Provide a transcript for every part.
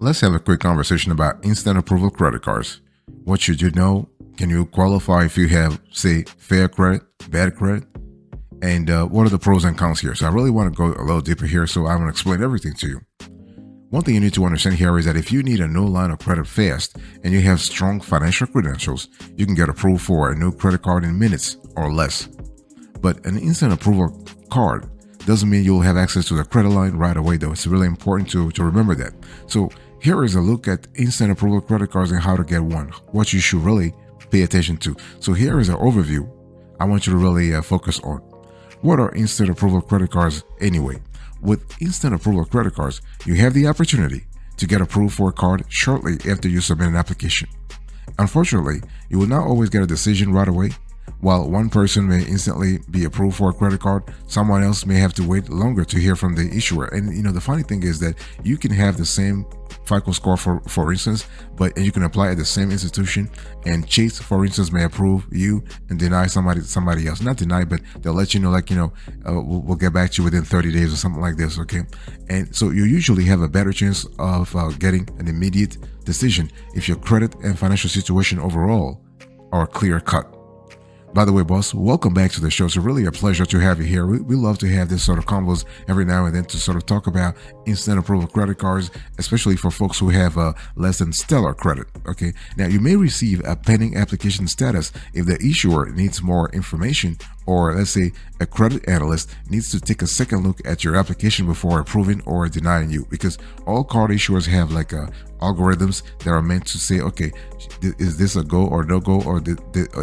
Let's have a quick conversation about instant approval credit cards. What should you know? Can you qualify if you have, say, fair credit, bad credit? And what are the pros and cons here? So I really want to go a little deeper here, so I'm going to explain everything to you. One thing you need to understand here is that if you need a new line of credit fast and you have strong financial credentials, you can get approved for a new credit card in minutes or less. But an instant approval card doesn't mean you'll have access to the credit line right away, though. It's really important to remember that. So here is a look at instant approval credit cards and how to get one, what you should really pay attention to. So here is an overview I want you to really focus on. What are instant approval credit cards anyway? With instant approval credit cards, you have the opportunity to get approved for a card shortly after you submit an application. Unfortunately, you will not always get a decision right away. While one person may instantly be approved for a credit card, someone else may have to wait longer to hear from the issuer. And the funny thing is that you can have the same FICO score for instance, but you can apply at the same institution, and Chase, for instance, may approve you and deny somebody else. Not deny, but they'll let you know, like, we'll get back to you within 30 days or something like this, okay? And so you usually have a better chance of getting an immediate decision if your credit and financial situation overall are clear cut. By the way, boss, welcome back to the show. It's really a pleasure to have you here. We love to have this sort of combos every now and then to sort of talk about instant approval credit cards, especially for folks who have less than stellar credit. Okay. Now, you may receive a pending application status if the issuer needs more information, or let's say a credit analyst needs to take a second look at your application before approving or denying you, because all card issuers have like algorithms that are meant to say, okay, is this a go or no go, or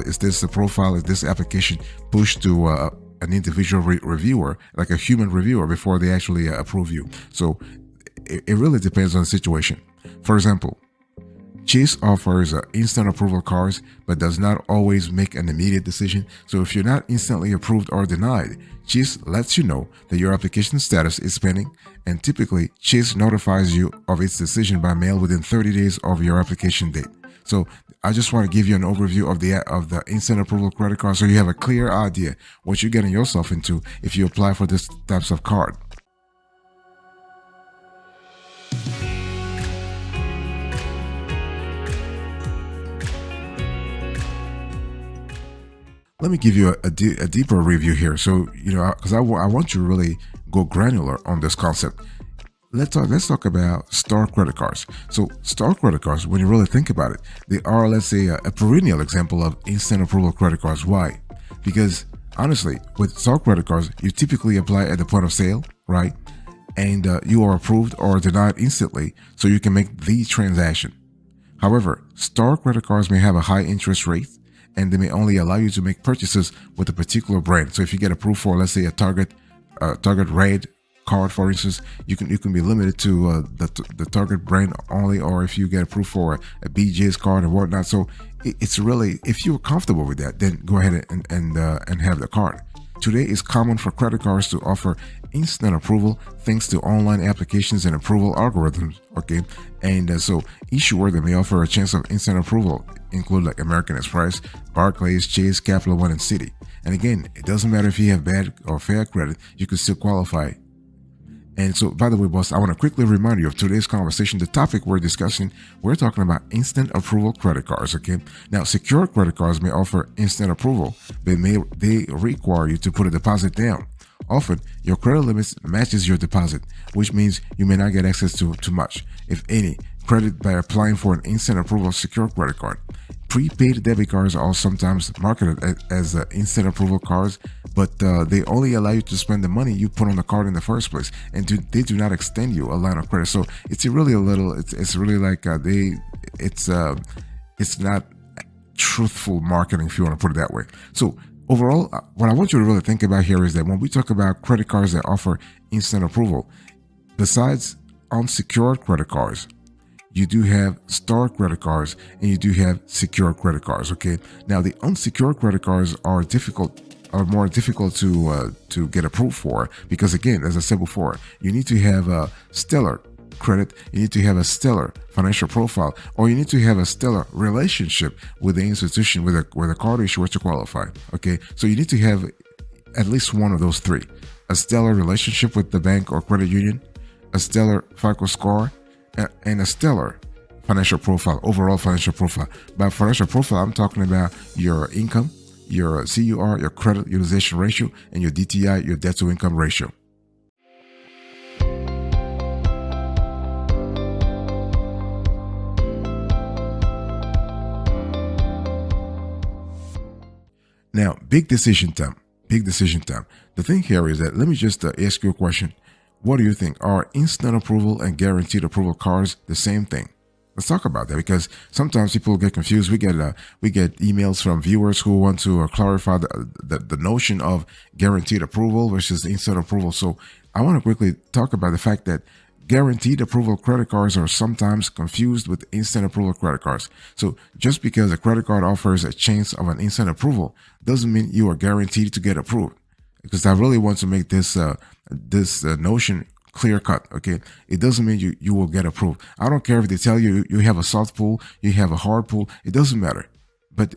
is this a profile, is this application pushed to an individual reviewer, like a human reviewer, before they actually approve you. So it really depends on the situation. For example, Chase offers instant approval cards, but does not always make an immediate decision. So if you're not instantly approved or denied, Chase lets you know that your application status is pending, and typically Chase notifies you of its decision by mail within 30 days of your application date. So I just want to give you an overview of the instant approval credit card, so you have a clear idea what you're getting yourself into if you apply for this types of card. Let me give you a deeper review here. So, because I want you to really go granular on this concept. Let's talk about star credit cards. So star credit cards, when you really think about it, they are, let's say, a perennial example of instant approval credit cards. Why? Because honestly, with star credit cards, you typically apply at the point of sale, right? And you are approved or denied instantly, so you can make the transaction. However, star credit cards may have a high interest rate, and they may only allow you to make purchases with a particular brand. So if you get approved for, let's say, a Target Red card, for instance, you can be limited to the Target brand only, or if you get approved for a BJ's card and whatnot. So it's really, if you're comfortable with that, then go ahead and have the card. Today, it's common for credit cards to offer instant approval thanks to online applications and approval algorithms, okay? And so issuers that may offer a chance of instant approval include like American Express, Barclays, Chase, Capital One, and Citi. And again, it doesn't matter if you have bad or fair credit, you can still qualify. And so, by the way, boss, I want to quickly remind you of today's conversation. The topic we're discussing, we're talking about instant approval credit cards, okay? Now, secure credit cards may offer instant approval, but they require you to put a deposit down. Often, your credit limits matches your deposit, which means you may not get access to too much, if any, credit by applying for an instant approval secure credit card. Prepaid debit cards are sometimes marketed as instant approval cards, but they only allow you to spend the money you put on the card in the first place, and they do not extend you a line of credit. So it's really it's really like it's not truthful marketing, if you want to put it that way. So overall, what I want you to really think about here is that when we talk about credit cards that offer instant approval, besides unsecured credit cards, you do have star credit cards and you do have secure credit cards, okay? Now, the unsecured credit cards are more difficult to get approved for, because again, as I said before, you need to have a stellar credit, you need to have a stellar financial profile, or you need to have a stellar relationship with the institution, with a card issuer to qualify, okay? So you need to have at least one of those three: a stellar relationship with the bank or credit union, a stellar FICO score, and a stellar financial profile, overall financial profile. By financial profile, I'm talking about your income, your CUR, your credit utilization ratio, and your DTI, your debt to income ratio. Now, big decision time. Big decision time. The thing here is that, let me just ask you a question. What do you think? Are instant approval and guaranteed approval cards the same thing? Let's talk about that, because sometimes people get confused. We get emails from viewers who want to clarify the notion of guaranteed approval versus instant approval. So I want to quickly talk about the fact that guaranteed approval credit cards are sometimes confused with instant approval credit cards. So just because a credit card offers a chance of an instant approval doesn't mean you are guaranteed to get approved. Because I really want to make this notion clear cut. Okay, it doesn't mean you will get approved. I don't care if they tell you you have a soft pull, you have a hard pull. It doesn't matter. But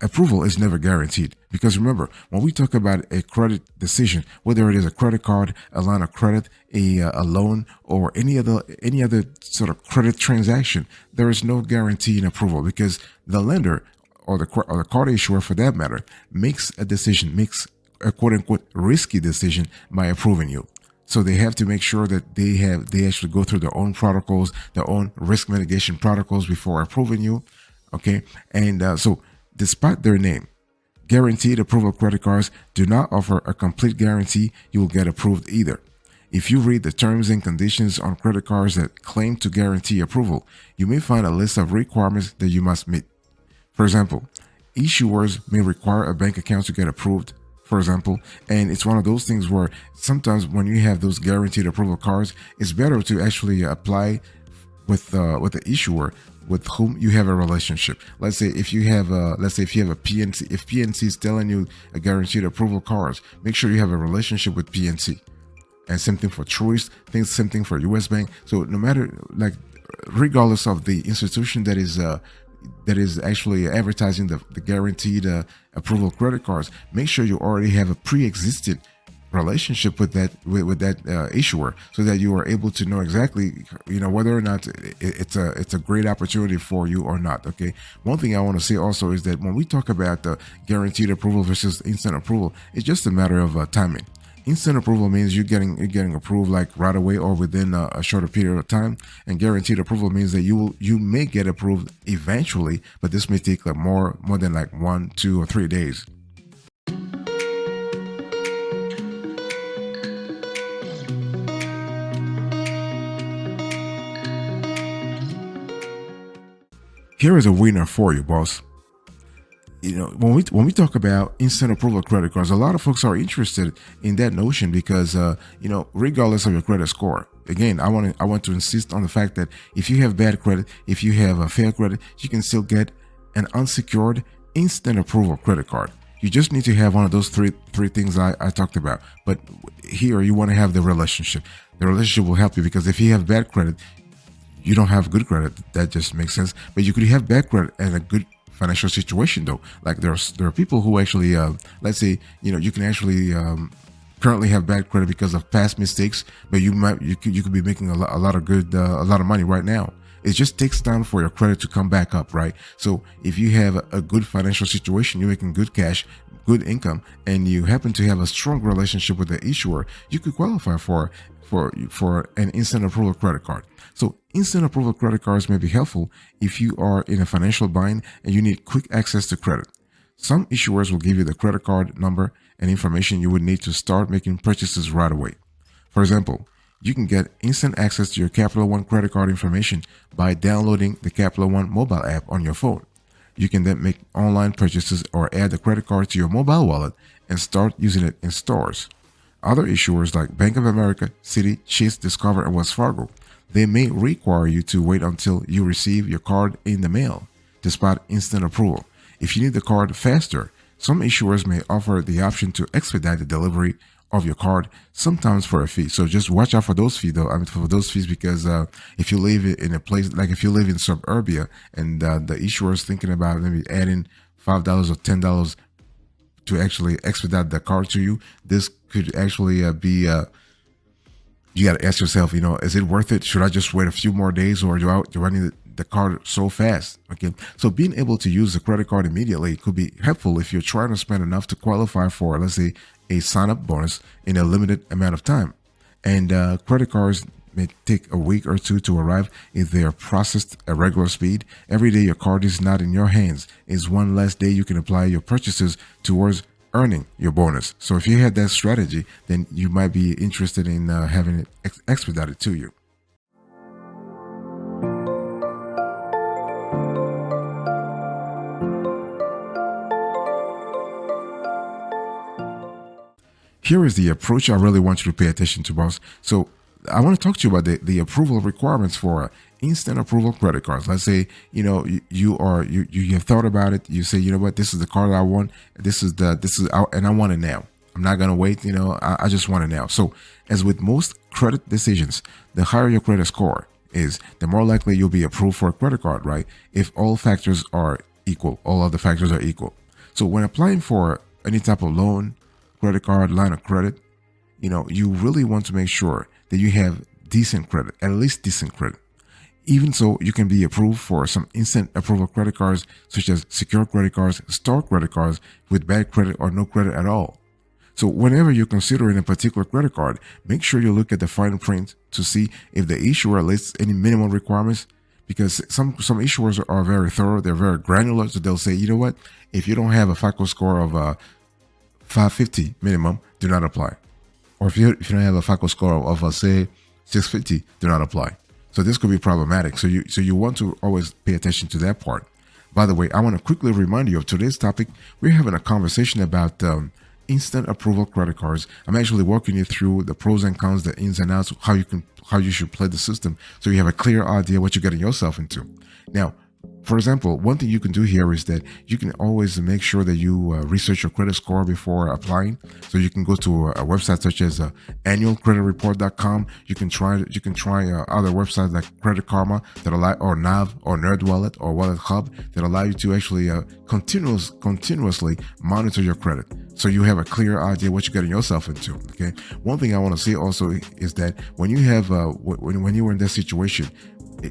approval is never guaranteed, because remember, when we talk about a credit decision, whether it is a credit card, a line of credit, a loan, or any other sort of credit transaction, there is no guarantee in approval, because the lender or the card issuer, for that matter, makes a decision, makes a quote unquote risky decision by approving you. So they have to make sure that they actually go through their own protocols, their own risk mitigation protocols before approving you. Okay, and so despite their name, guaranteed approval credit cards do not offer a complete guarantee you will get approved either. If you read the terms and conditions on credit cards that claim to guarantee approval, you may find a list of requirements that you must meet. For example, issuers may require a bank account to get approved, for example, and it's one of those things where sometimes when you have those guaranteed approval cards, it's better to actually apply with the issuer with whom you have a relationship. Let's say if you have a PNC, if PNC is telling you a guaranteed approval cards, make sure you have a relationship with PNC. And same thing for Truist, same thing for US Bank. So no matter, like, regardless of the institution that is actually advertising the guaranteed approval credit cards, make sure you already have a pre-existing relationship with that issuer, so that you are able to know exactly, whether or not it's a great opportunity for you or not. Okay, one thing I want to say also is that when we talk about the guaranteed approval versus instant approval, it's just a matter of timing. Instant approval means you're getting approved like right away or within a shorter period of time, and guaranteed approval means that you may get approved eventually, but this may take like more than like 1, 2, or 3 days. Here is a winner for you, boss. When we talk about instant approval credit cards, a lot of folks are interested in that notion because regardless of your credit score, again, I want to insist on the fact that if you have bad credit, if you have a fair credit, you can still get an unsecured instant approval credit card. You just need to have one of those three things I talked about. But here you want to have the relationship. The relationship will help you, because if you have bad credit, you don't have good credit. That just makes sense. But you could have bad credit and a good financial situation, though. Like there are people who actually, let's say, you can actually currently have bad credit because of past mistakes, but you could be making a lot of money right now. It just takes time for your credit to come back up, right? So if you have a good financial situation, you're making good cash, good income, and you happen to have a strong relationship with the issuer, you could qualify for an instant approval credit card. So instant approval credit cards may be helpful if you are in a financial bind and you need quick access to credit. Some issuers will give you the credit card number and information you would need to start making purchases right away. For example, you can get instant access to your Capital One credit card information by downloading the Capital One mobile app on your phone. You can then make online purchases or add the credit card to your mobile wallet and start using it in stores. Other issuers like Bank of America, Citi, Chase, Discover, and Wells Fargo, they may require you to wait until you receive your card in the mail, despite instant approval. If you need the card faster, some issuers may offer the option to expedite the delivery of your card, sometimes for a fee. So just watch out for those fees, though. For those fees, because if you live in a place, like if you live in suburbia and the issuer is thinking about maybe adding $5 or $10 to actually expedite the card to you, this could actually be You got to ask yourself, is it worth it? Should I just wait a few more days, or do I need the card so fast? Okay. So being able to use the credit card immediately could be helpful if you're trying to spend enough to qualify for, let's say, a sign-up bonus in a limited amount of time. And credit cards may take a week or two to arrive if they are processed at regular speed. Every day your card is not in your hands is one less day you can apply your purchases towards earning your bonus. So if you had that strategy, then you might be interested in having it expedited to you. Here is the approach I really want you to pay attention to, boss. So I want to talk to you about the approval requirements for instant approval credit cards. Let's say, you have thought about it. You say, you know what, this is the card I want. And I want it now. I'm not going to wait. I just want it now. So as with most credit decisions, the higher your credit score is, the more likely you'll be approved for a credit card, right? If all factors are equal, all other factors are equal. So when applying for any type of loan, credit card, line of credit, you really want to make sure that you have decent credit, at least decent credit. Even so, you can be approved for some instant approval credit cards, such as secure credit cards, store credit cards with bad credit or no credit at all. So whenever you're considering a particular credit card, make sure you look at the fine print to see if the issuer lists any minimum requirements, because some issuers are very thorough. They're very granular. So they'll say, you know what, if you don't have a FICO score of 550 minimum, do not apply. Or if you don't have a FICO score of say 650, do not apply. So this could be problematic. So you want to always pay attention to that part. By the way, I want to quickly remind you of today's topic. We're having a conversation about instant approval credit cards. I'm actually walking you through the pros and cons, the ins and outs, how you should play the system, so you have a clear idea what you're getting yourself into. Now, for example, one thing you can do here is that you can always make sure that you research your credit score before applying. So you can go to a website such as annualcreditreport.com. You can try other websites like Credit Karma that allow, or Nav, or NerdWallet, or Wallet Hub that allow you to actually continuously monitor your credit, so you have a clear idea what you're getting yourself into. Okay. One thing I want to say also is that when you have when you were in this situation,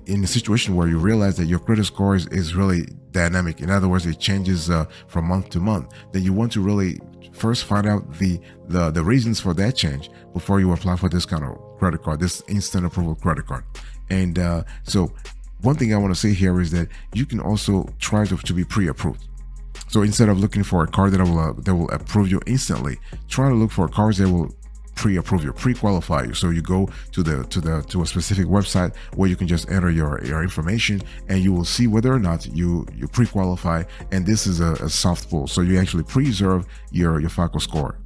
in a situation where you realize that your credit score is really dynamic, in other words, it changes from month to month, then you want to really first find out the reasons for that change before you apply for this kind of credit card, this instant approval credit card. And so one thing I want to say here is that you can also try to be pre-approved. So instead of looking for a card that will approve you instantly, try to look for cards that will pre-approve you, pre-qualify you. So you go to a specific website where you can just enter your information, and you will see whether or not you pre-qualify. And this is a soft pull, so you actually preserve your FICO score.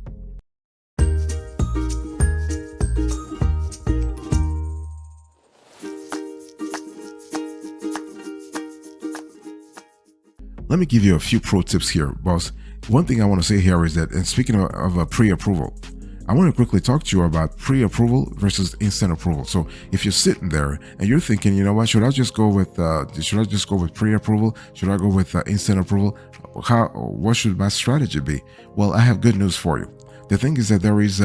Let me give you a few pro tips here, boss. One thing I want to say here is that, and speaking of a pre-approval, I want to quickly talk to you about pre-approval versus instant approval. So if you're sitting there and you're thinking, you know what, should I just go with pre-approval? Should I go with instant approval? What should my strategy be? Well, I have good news for you. The thing is that there is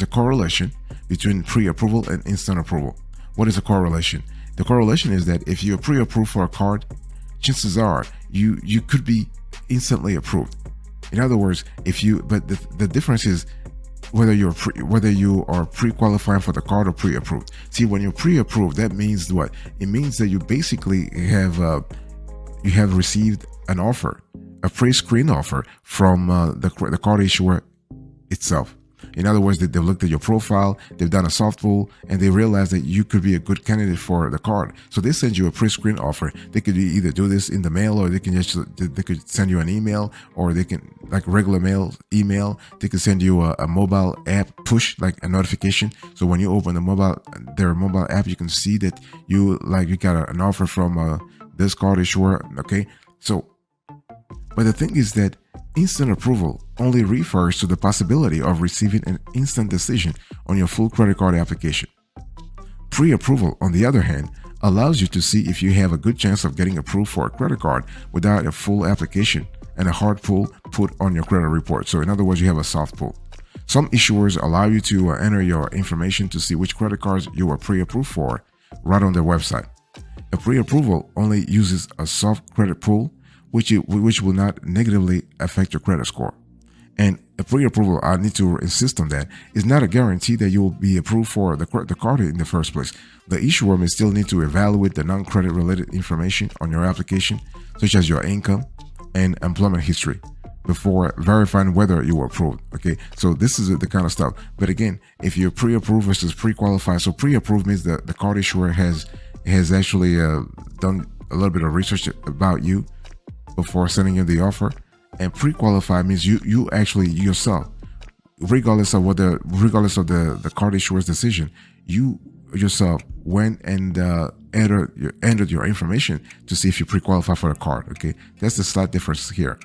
a correlation between pre-approval and instant approval. What is a correlation? The correlation is that if you're pre-approved for a card, chances are you could be instantly approved. In other words, but the difference is whether you are pre-qualifying for the card or pre-approved. See, when you're pre-approved, that means what? It means that you basically have received an offer, a pre-screen offer from the card issuer itself. In other words, they've looked at your profile, they've done a soft pull, and they realize that you could be a good candidate for the card. So they send you a pre-screen offer. They could either do this in the mail, or they could send you an email, or they can, like regular email, they could send you a mobile app push, like a notification. So when you open their mobile app, you can see that you got an offer from this card issuer. Okay, so, but the thing is that instant approval only refers to the possibility of receiving an instant decision on your full credit card application. Pre-approval, on the other hand, allows you to see if you have a good chance of getting approved for a credit card without a full application and a hard pull put on your credit report. So in other words, you have a soft pull. Some issuers allow you to enter your information to see which credit cards you were pre-approved for right on their website. A pre-approval only uses a soft credit pool, which will not negatively affect your credit score. And a pre-approval, I need to insist on that, is not a guarantee that you will be approved for the card in the first place. The issuer may still need to evaluate the non-credit related information on your application, such as your income and employment history, before verifying whether you were approved. Okay, so this is the kind of stuff. But again, if you're pre-approved versus pre-qualified, so pre-approved means that the card issuer has actually done a little bit of research about you before sending you the offer. And pre-qualified means you actually yourself, regardless of the card issuer's decision, you yourself went and entered your information to see if you pre-qualify for the card. Okay, that's the slight difference here.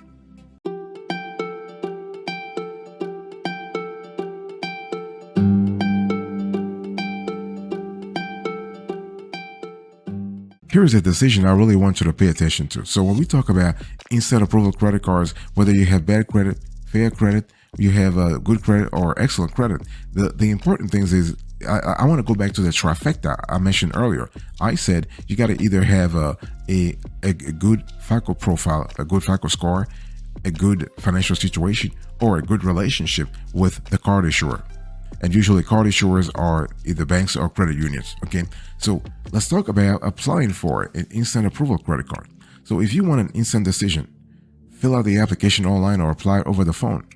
Here is a decision I really want you to pay attention to. So when we talk about instant approval credit cards, whether you have bad credit, fair credit, you have a good credit or excellent credit, the important things is I want to go back to the trifecta I mentioned earlier. I said you got to either have a good FICO profile, a good FICO score, a good financial situation, or a good relationship with the card issuer. And usually card issuers are either banks or credit unions. Okay, so let's talk about applying for an instant approval credit card. So if you want an instant decision, fill out the application online or apply over the phone.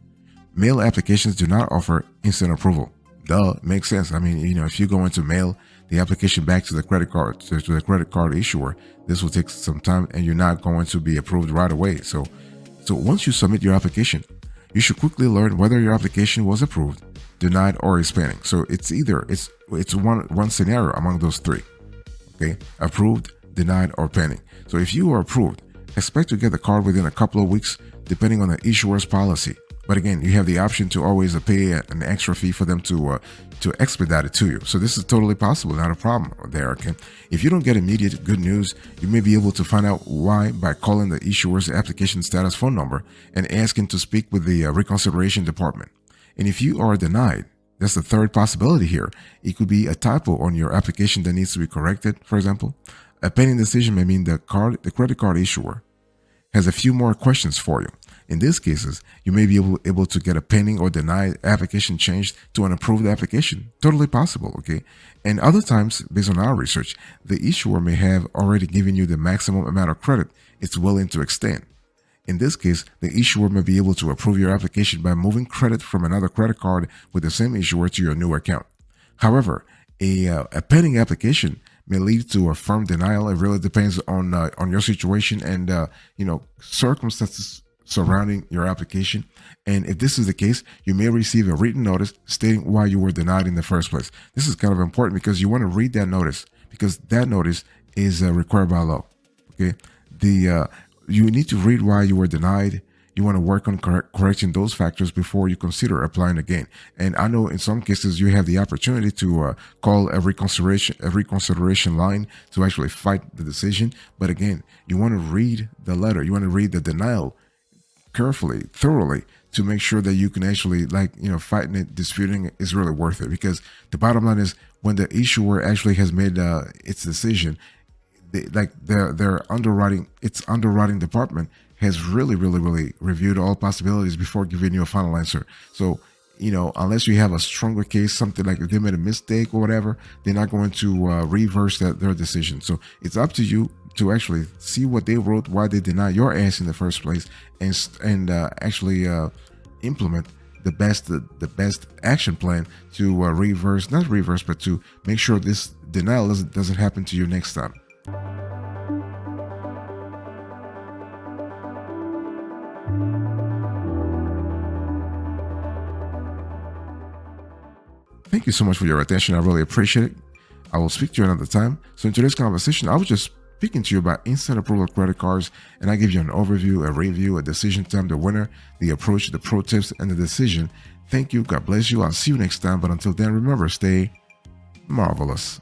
Mail applications do not offer instant approval. Duh, makes sense. I mean, if you go into mail the application back to the credit card issuer, this will take some time and you're not going to be approved right away. So once you submit your application, you should quickly learn whether your application was approved, denied, or is pending. So it's one scenario among those three. Okay, approved, denied, or pending. So if you are approved, expect to get the card within a couple of weeks, depending on the issuer's policy. But again, you have the option to always pay an extra fee for them to expedite it to you. So this is totally possible, not a problem there. Okay, if you don't get immediate good news, you may be able to find out why by calling the issuer's application status phone number and asking to speak with the reconsideration department. And if you are denied, that's the third possibility here. It could be a typo on your application that needs to be corrected. For example, a pending decision may mean the credit card issuer has a few more questions for you. In these cases, you may be able to get a pending or denied application changed to an approved application. Totally possible, okay? And other times, based on our research, the issuer may have already given you the maximum amount of credit it's willing to extend. In this case, the issuer may be able to approve your application by moving credit from another credit card with the same issuer to your new account. However, a pending application may lead to a firm denial. It really depends on your situation and circumstances surrounding your application. And if this is the case, you may receive a written notice stating why you were denied in the first place. This is kind of important because you want to read that notice, because that notice is required by law. Okay, you need to read why you were denied. You want to work on correcting those factors before you consider applying again. And I know in some cases you have the opportunity to call a reconsideration line to actually fight the decision. But again, you want to read the letter. You want to read the denial carefully, thoroughly, to make sure that you can actually, fighting it, disputing it is really worth it. Because the bottom line is, when the issuer actually has made its decision, their underwriting department has really reviewed all possibilities before giving you a final answer. So, unless you have a stronger case, something like if they made a mistake or whatever, they're not going to reverse their decision. So it's up to you to actually see what they wrote, why they denied your ass in the first place, and actually implement the best action plan to not reverse, but to make sure this denial doesn't happen to you next time. Thank you so much for your attention. I really appreciate it. I will speak to you another time. So in today's conversation, I was just speaking to you about instant approval credit cards, and I give you an overview, a review, a decision time, the winner, the approach, the pro tips, and the decision. Thank you. God bless you. I'll see you next time. But until then, remember, stay marvelous.